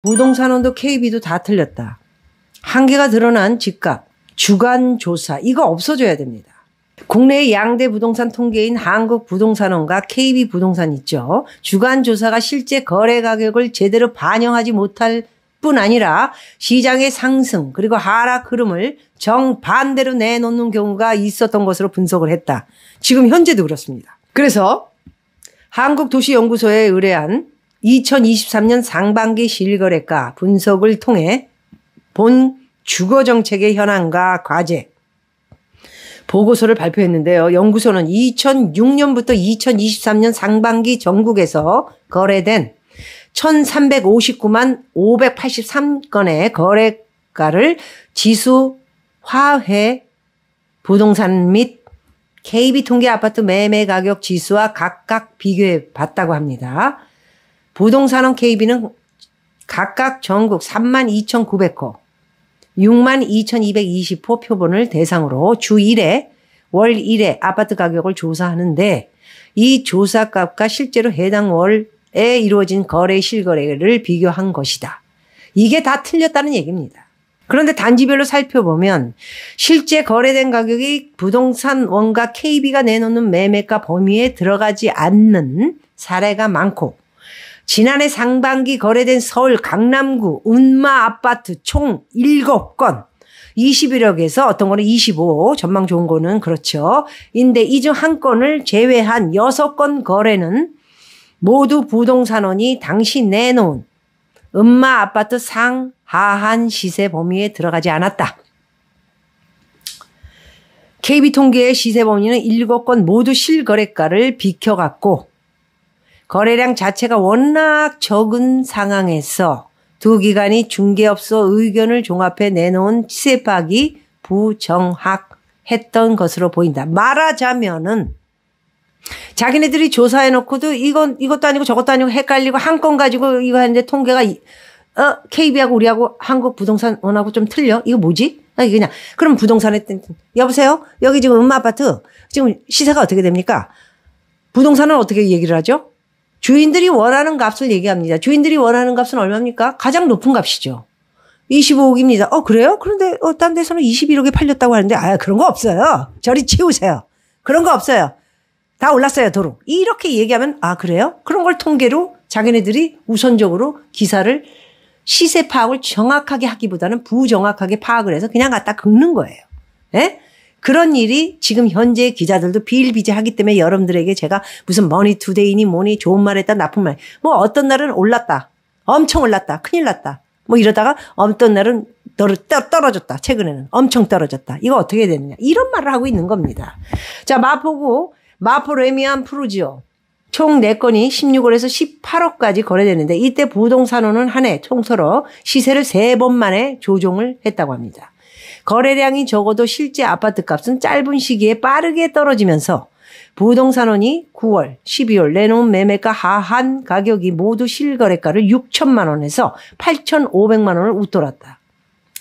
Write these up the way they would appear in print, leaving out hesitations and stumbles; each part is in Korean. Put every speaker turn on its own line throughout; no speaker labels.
부동산원도 KB도 다 틀렸다. 한계가 드러난 집값, 주간조사 이거 없어져야 됩니다. 국내의 양대 부동산 통계인 한국부동산원과 KB부동산 있죠. 주간조사가 실제 거래 가격을 제대로 반영하지 못할 뿐 아니라 시장의 상승 그리고 하락 흐름을 정반대로 내놓는 경우가 있었던 것으로 분석을 했다. 지금 현재도 그렇습니다. 그래서 한국도시연구소에 의뢰한 2023년 상반기 실거래가 분석을 통해 본 주거정책의 현황과 과제 보고서를 발표했는데요. 연구소는 2006년부터 2023년 상반기 전국에서 거래된 1359만 583건의 거래가를 지수화해 부동산 및 KB통계 아파트 매매 가격 지수와 각각 비교해 봤다고 합니다. 부동산원 KB는 각각 전국 32,900호, 62,220호 표본을 대상으로 주 1회, 월 1회 아파트 가격을 조사하는데 이 조사값과 실제로 해당 월에 이루어진 거래 실거래를 비교한 것이다. 이게 다 틀렸다는 얘기입니다. 그런데 단지별로 살펴보면 실제 거래된 가격이 부동산원과 KB가 내놓는 매매가 범위에 들어가지 않는 사례가 많고 지난해 상반기 거래된 서울 강남구 운마 아파트 총 7건 21억에서 어떤 거는 25, 전망 좋은 거는 그렇죠. 인데 이 중 한 건을 제외한 6건 거래는 모두 부동산원이 당시 내놓은 운마 아파트 상하한 시세 범위에 들어가지 않았다. KB통계의 시세 범위는 7건 모두 실거래가를 비켜갔고 거래량 자체가 워낙 적은 상황에서 두 기관이 중개업소 의견을 종합해 내놓은 시세 파악이 부정확했던 것으로 보인다. 말하자면은 자기네들이 조사해놓고도 이것도 아니고 저것도 아니고 헷갈리고 한 건 가지고 이거 하는데 통계가 KB하고 우리하고 한국부동산원하고 좀 틀려? 이거 뭐지? 이게 그냥 그럼 부동산에 여보세요? 여기 지금 음마아파트 지금 시세가 어떻게 됩니까? 부동산은 어떻게 얘기를 하죠? 주인들이 원하는 값을 얘기합니다. 주인들이 원하는 값은 얼마입니까? 가장 높은 값이죠. 25억입니다. 그래요? 그런데 딴 데서는 21억에 팔렸다고 하는데 그런 거 없어요. 저리 치우세요. 그런 거 없어요. 다 올랐어요, 도로. 이렇게 얘기하면 그래요? 그런 걸 통계로 자기네들이 우선적으로 기사를 시세 파악을 정확하게 하기보다는 부정확하게 파악을 해서 그냥 갖다 긁는 거예요. 예? 그런 일이 지금 현재 기자들도 비일비재하기 때문에 여러분들에게 제가 무슨 머니투데이니 뭐니 좋은 말 했다 나쁜 말 뭐 어떤 날은 올랐다 엄청 올랐다 큰일 났다 뭐 이러다가 어떤 날은 떨어졌다 최근에는 엄청 떨어졌다 이거 어떻게 되느냐 이런 말을 하고 있는 겁니다. 자 마포구 마포 레미안 푸르지오 총 4건이 16억에서 18억까지 거래되는데 이때 부동산원은 한 해 총서로 시세를 3번 만에 조정을 했다고 합니다. 거래량이 적어도 실제 아파트 값은 짧은 시기에 빠르게 떨어지면서 부동산원이 9월, 12월 내놓은 매매가 하한 가격이 모두 실거래가를 6천만 원에서 8,500만 원을 웃돌았다.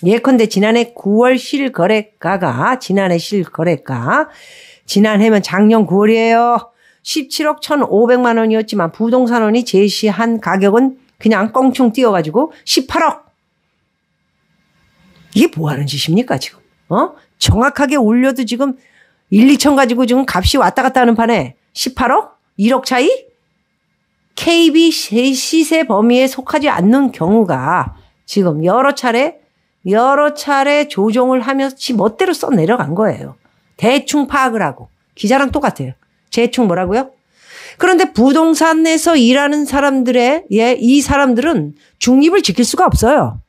예컨대 지난해 9월 실거래가가 지난해면 작년 9월이에요. 17억 1,500만 원이었지만 부동산원이 제시한 가격은 그냥 껑충 뛰어가지고 18억. 이게 뭐 하는 짓입니까, 지금? 정확하게 올려도 지금 1, 2천 가지고 지금 값이 왔다 갔다 하는 판에 18억? 1억 차이? KB 시세 범위에 속하지 않는 경우가 지금 여러 차례 조정을 하면서 지 멋대로 써 내려간 거예요. 대충 파악을 하고. 기자랑 똑같아요. 대충 뭐라고요? 그런데 부동산에서 일하는 이 사람들은 중립을 지킬 수가 없어요.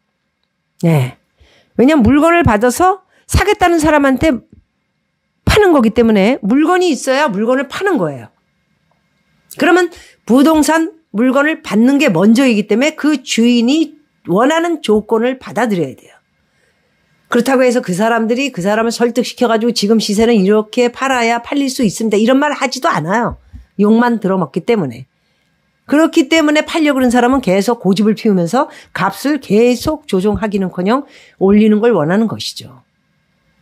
네. 왜냐면 물건을 받아서 사겠다는 사람한테 파는 거기 때문에 물건이 있어야 물건을 파는 거예요. 그러면 부동산 물건을 받는 게 먼저이기 때문에 그 주인이 원하는 조건을 받아들여야 돼요. 그렇다고 해서 그 사람을 설득시켜가지고 지금 시세는 이렇게 팔아야 팔릴 수 있습니다. 이런 말 하지도 않아요. 욕만 들어먹기 때문에. 그렇기 때문에 팔려고 그런 사람은 계속 고집을 피우면서 값을 계속 조정하기는커녕 올리는 걸 원하는 것이죠.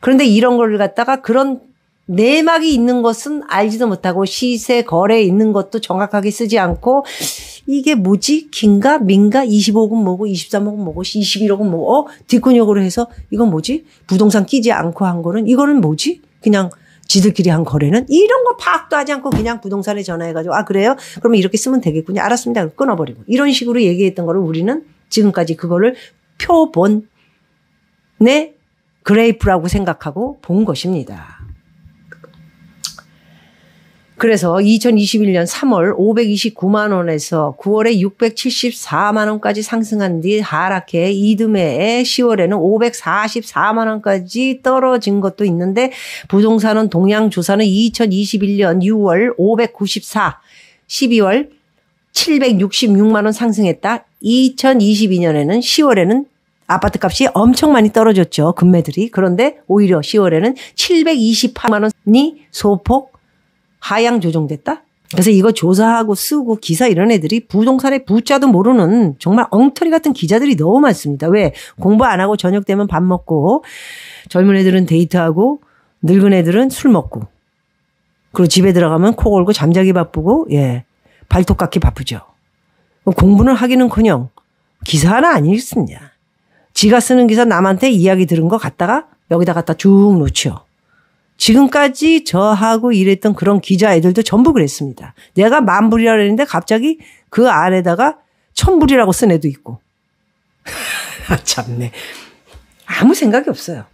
그런데 이런 걸 갖다가 그런 내막이 있는 것은 알지도 못하고 시세 거래에 있는 것도 정확하게 쓰지 않고 이게 뭐지? 긴가? 민가? 25억은 뭐고 23억은 뭐고 21억은 뭐고 뒷근육으로 해서 이건 뭐지? 부동산 끼지 않고 한 거는 이거는 뭐지? 그냥 지들끼리 한 거래는 이런 거 파악도 하지 않고 그냥 부동산에 전화해가지고 아 그래요? 그러면 이렇게 쓰면 되겠군요. 알았습니다. 끊어버리고 이런 식으로 얘기했던 거를 우리는 지금까지 그거를 표본의 그래프라고 생각하고 본 것입니다. 그래서 2021년 3월 529만 원에서 9월에 674만 원까지 상승한 뒤 하락해 이듬해 10월에는 544만 원까지 떨어진 것도 있는데 부동산은 동양조사는 2021년 6월 594, 12월 766만 원 상승했다. 2022년에는 10월에는 아파트값이 엄청 많이 떨어졌죠. 금매들이. 그런데 오히려 10월에는 728만 원이 소폭 하향 조정됐다? 그래서 이거 조사하고 쓰고 기사 이런 애들이 부동산의 부자도 모르는 정말 엉터리 같은 기자들이 너무 많습니다. 왜? 공부 안 하고 저녁 되면 밥 먹고 젊은 애들은 데이트하고 늙은 애들은 술 먹고 그리고 집에 들어가면 코 골고 잠자기 바쁘고 예 발톱 깎기 바쁘죠. 공부는 하기는커녕 기사 하나 안 읽습니다. 지가 쓰는 기사 남한테 이야기 들은 거 갖다가 여기다 갖다 쭉 놓죠. 지금까지 저하고 일했던 그런 기자 애들도 전부 그랬습니다. 내가 10,000불이라 했는데 갑자기 그 안에다가 1,000불이라고 쓴 애도 있고. 참네. 아무 생각이 없어요.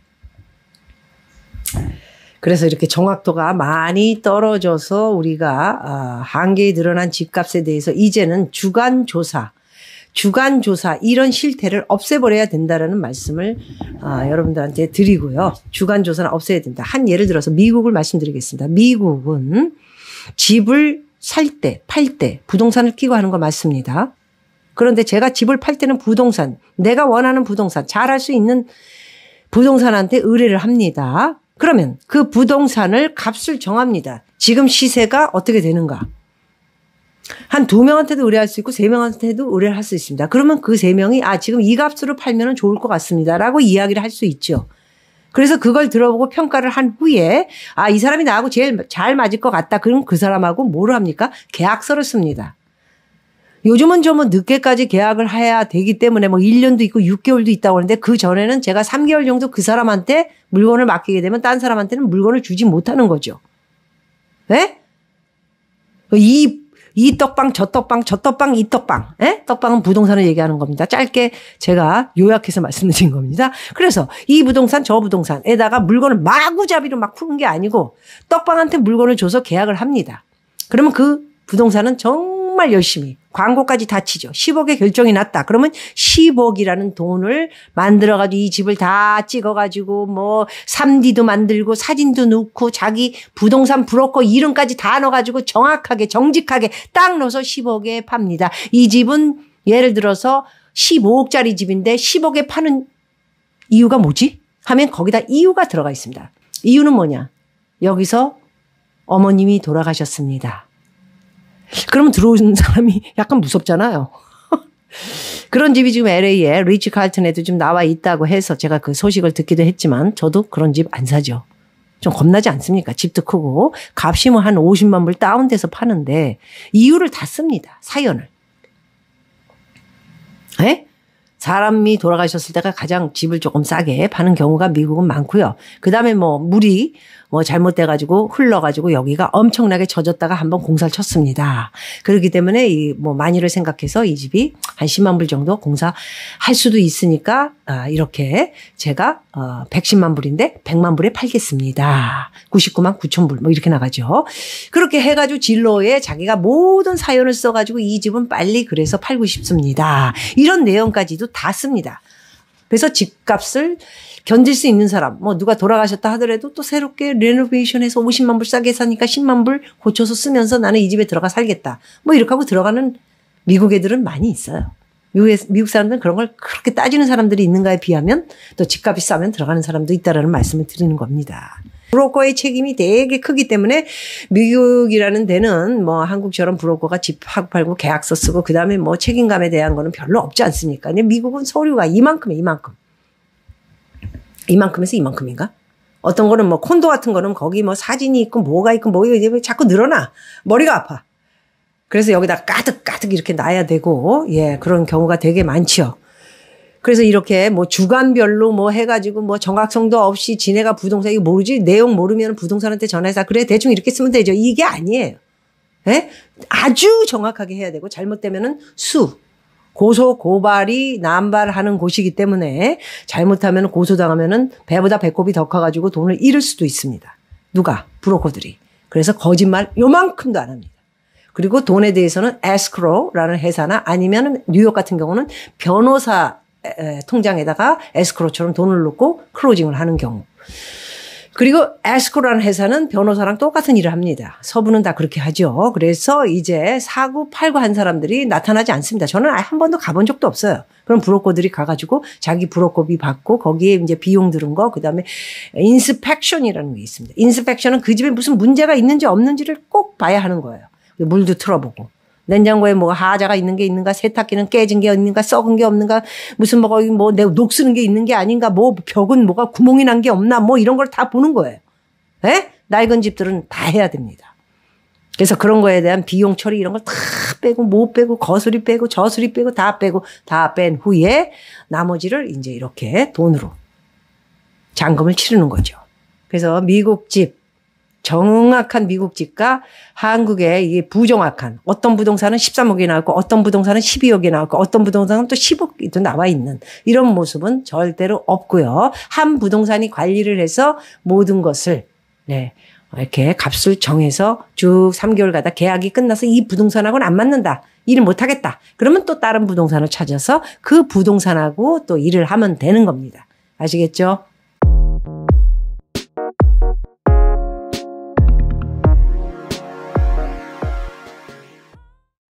그래서 이렇게 정확도가 많이 떨어져서 우리가 한계에 늘어난 집값에 대해서 이제는 주간조사 이런 실태를 없애버려야 된다라는 말씀을 여러분들한테 드리고요. 주간조사는 없애야 된다. 한 예를 들어서 미국을 말씀드리겠습니다. 미국은 집을 살 때, 팔 때 부동산을 끼고 하는 거 맞습니다. 그런데 제가 집을 팔 때는 부동산, 내가 원하는 부동산, 잘할 수 있는 부동산한테 의뢰를 합니다. 그러면 그 부동산을 값을 정합니다. 지금 시세가 어떻게 되는가. 한 2명한테도 의뢰할 수 있고 3명한테도 의뢰를 할 수 있습니다. 그러면 그 3명이 지금 이 값으로 팔면 좋을 것 같습니다. 라고 이야기를 할 수 있죠. 그래서 그걸 들어보고 평가를 한 후에 이 사람이 나하고 제일 잘 맞을 것 같다. 그럼 그 사람하고 뭐를 합니까? 계약서를 씁니다. 요즘은 좀 늦게까지 계약을 해야 되기 때문에 1년도 있고 6개월도 있다고 하는데 그 전에는 제가 3개월 정도 그 사람한테 물건을 맡기게 되면 딴 사람한테는 물건을 주지 못하는 거죠. 네? 이 떡방, 저 떡방, 저 떡방, 이 떡방. 떡방은 부동산을 얘기하는 겁니다. 짧게 제가 요약해서 말씀드린 겁니다. 그래서 이 부동산, 저 부동산에다가 물건을 마구잡이로 막 푸는 게 아니고 떡방한테 물건을 줘서 계약을 합니다. 그러면 그 부동산은 정말 열심히 광고까지 다 치죠. 10억에 결정이 났다. 그러면 10억이라는 돈을 만들어가지고 이 집을 다 찍어가지고 3D도 만들고 사진도 넣고 자기 부동산 브로커 이름까지 다 넣어가지고 정확하게 정직하게 딱 넣어서 10억에 팝니다. 이 집은 예를 들어서 15억짜리 집인데 10억에 파는 이유가 뭐지? 하면 거기다 이유가 들어가 있습니다. 이유는 뭐냐? 여기서 어머님이 돌아가셨습니다. 그러면 들어오는 사람이 약간 무섭잖아요. 그런 집이 지금 LA에 리치 칼튼에도 좀 나와 있다고 해서 제가 그 소식을 듣기도 했지만 저도 그런 집 안 사죠. 좀 겁나지 않습니까? 집도 크고 값이 한 50만 불 다운돼서 파는데 이유를 다 씁니다. 사연을. 사람이 돌아가셨을 때가 가장 집을 조금 싸게 파는 경우가 미국은 많고요. 그다음에 물이 잘못돼가지고 흘러가지고 여기가 엄청나게 젖었다가 한번 공사를 쳤습니다. 그렇기 때문에 만일을 생각해서 이 집이 한 10만 불 정도 공사할 수도 있으니까 이렇게 제가 110만 불인데 100만 불에 팔겠습니다. 99만 9천 불 이렇게 나가죠. 그렇게 해가지고 진로에 자기가 모든 사연을 써가지고 이 집은 빨리 그래서 팔고 싶습니다. 이런 내용까지도 다 씁니다. 그래서 집값을 견딜 수 있는 사람, 누가 돌아가셨다 하더라도 또 새롭게 레노베이션해서 50만 불 싸게 사니까 10만 불 고쳐서 쓰면서 나는 이 집에 들어가 살겠다. 이렇게 하고 들어가는 미국 애들은 많이 있어요. 미국 사람들은 그런 걸 그렇게 따지는 사람들이 있는가에 비하면 또 집값이 싸면 들어가는 사람도 있다라는 말씀을 드리는 겁니다. 브로커의 책임이 되게 크기 때문에 미국이라는 데는 한국처럼 브로커가 집 하고 팔고 계약서 쓰고 그다음에 책임감에 대한 거는 별로 없지 않습니까? 근데 미국은 서류가 이만큼에 이만큼. 이만큼에서 이만큼인가? 어떤 거는 콘도 같은 거는 거기 사진이 있고 뭐가 있고 자꾸 늘어나. 머리가 아파. 그래서 여기다 가득 이렇게 놔야 되고, 예, 그런 경우가 되게 많죠. 그래서 이렇게 뭐 주간별로 뭐 해가지고 뭐 정확성도 없이 지네가 부동산, 이거 모르지? 내용 모르면 부동산한테 전화해서 그래, 대충 이렇게 쓰면 되죠. 이게 아니에요. 예? 아주 정확하게 해야 되고, 잘못되면은 고소, 고발이 남발하는 곳이기 때문에 잘못하면 고소당하면은 배보다 배꼽이 더 커가지고 돈을 잃을 수도 있습니다. 누가? 브로커들이. 그래서 거짓말 요만큼도 안 합니다. 그리고 돈에 대해서는 escrow라는 회사나 아니면 뉴욕 같은 경우는 변호사 통장에다가 escrow처럼 돈을 넣고 클로징을 하는 경우. 그리고 escrow라는 회사는 변호사랑 똑같은 일을 합니다. 서부는 다 그렇게 하죠. 그래서 이제 사고 팔고 한 사람들이 나타나지 않습니다. 저는 한 번도 가본 적도 없어요. 그럼 브로커들이 가가지고 자기 브로커비 받고 거기에 이제 비용 들은 거, 그 다음에 인스펙션이라는 게 있습니다. 인스펙션은 그 집에 무슨 문제가 있는지 없는지를 꼭 봐야 하는 거예요. 물도 틀어보고. 냉장고에 뭐가 하자가 있는 게 있는가, 세탁기는 깨진 게 있는가, 썩은 게 없는가, 무슨 뭐가 녹쓰는 게 있는 게 아닌가, 뭐 벽은 뭐가 구멍이 난 게 없나, 뭐 이런 걸 다 보는 거예요. 에? 낡은 집들은 다 해야 됩니다. 그래서 그런 거에 대한 비용 처리 이런 걸 다 빼고, 못 빼고, 거수리 빼고, 저수리 빼고, 다 뺀 후에 나머지를 이제 이렇게 돈으로 잔금을 치르는 거죠. 그래서 미국 집, 정확한 미국 집과 한국의 이게 부정확한, 어떤 부동산은 13억이 나왔고 어떤 부동산은 12억이 나왔고 어떤 부동산은 또 10억이 나와 있는 이런 모습은 절대로 없고요. 한 부동산이 관리를 해서 모든 것을 이렇게 값을 정해서 쭉 3개월 가다 계약이 끝나서 이 부동산하고는 안 맞는다. 일을 못 하겠다. 그러면 또 다른 부동산을 찾아서 그 부동산하고 또 일을 하면 되는 겁니다. 아시겠죠?